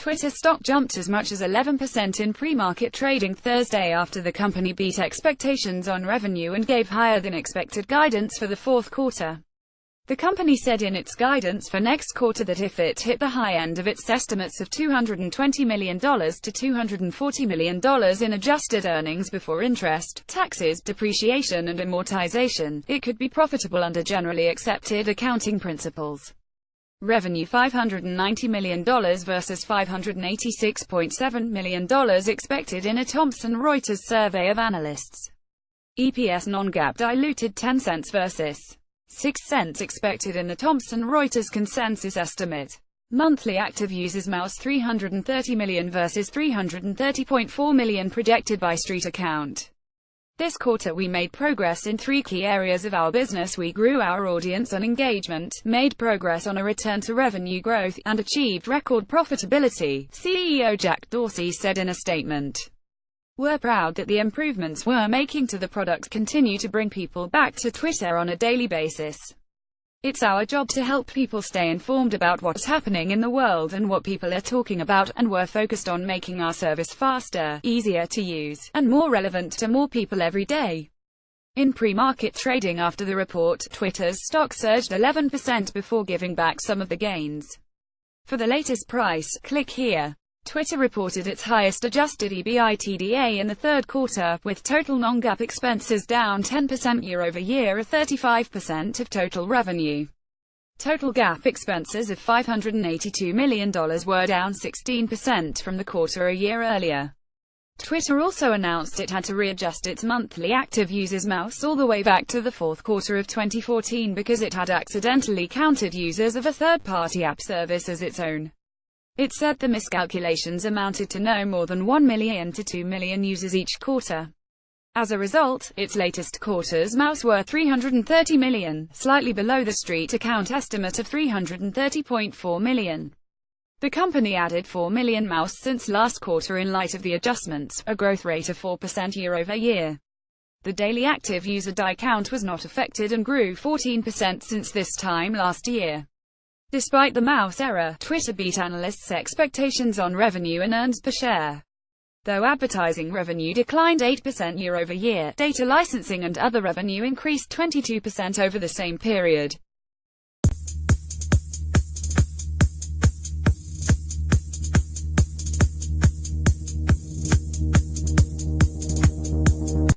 Twitter stock jumped as much as 11% in pre-market trading Thursday after the company beat expectations on revenue and gave higher-than-expected guidance for the fourth quarter. The company said in its guidance for next quarter that if it hit the high end of its estimates of $220 million to $240 million in adjusted earnings before interest, taxes, depreciation and amortization, it could be profitable under generally accepted accounting principles. Revenue $590 million versus $586.7 million expected in a Thomson Reuters survey of analysts. EPS non-GAAP diluted 10 cents versus 6 cents expected in the Thomson Reuters consensus estimate. Monthly active users mouse 330 million versus 330.4 million projected by StreetAccount. This quarter we made progress in 3 key areas of our business. We grew our audience and engagement, made progress on a return to revenue growth, and achieved record profitability, CEO Jack Dorsey said in a statement. We're proud that the improvements we're making to the product continue to bring people back to Twitter on a daily basis. It's our job to help people stay informed about what's happening in the world and what people are talking about, and we're focused on making our service faster, easier to use, and more relevant to more people every day. In pre-market trading after the report, Twitter's stock surged 11% before giving back some of the gains. For the latest price, click here. Twitter reported its highest adjusted EBITDA in the third quarter, with total non-GAAP expenses down 10% year-over-year at 35% of total revenue. Total GAAP expenses of $582 million were down 16% from the quarter a year earlier. Twitter also announced it had to readjust its monthly active users mouse all the way back to the fourth quarter of 2014 because it had accidentally counted users of a third-party app service as its own. It said the miscalculations amounted to no more than 1 million to 2 million users each quarter. As a result, its latest quarter's mouse were 330 million, slightly below the StreetAccount estimate of 330.4 million. The company added 4 million mouse since last quarter in light of the adjustments, a growth rate of 4% year-over-year. The daily active user DAI count was not affected and grew 14% since this time last year. Despite the mouse error, Twitter beat analysts' expectations on revenue and earnings per share. Though advertising revenue declined 8% year-over-year, data licensing and other revenue increased 22% over the same period.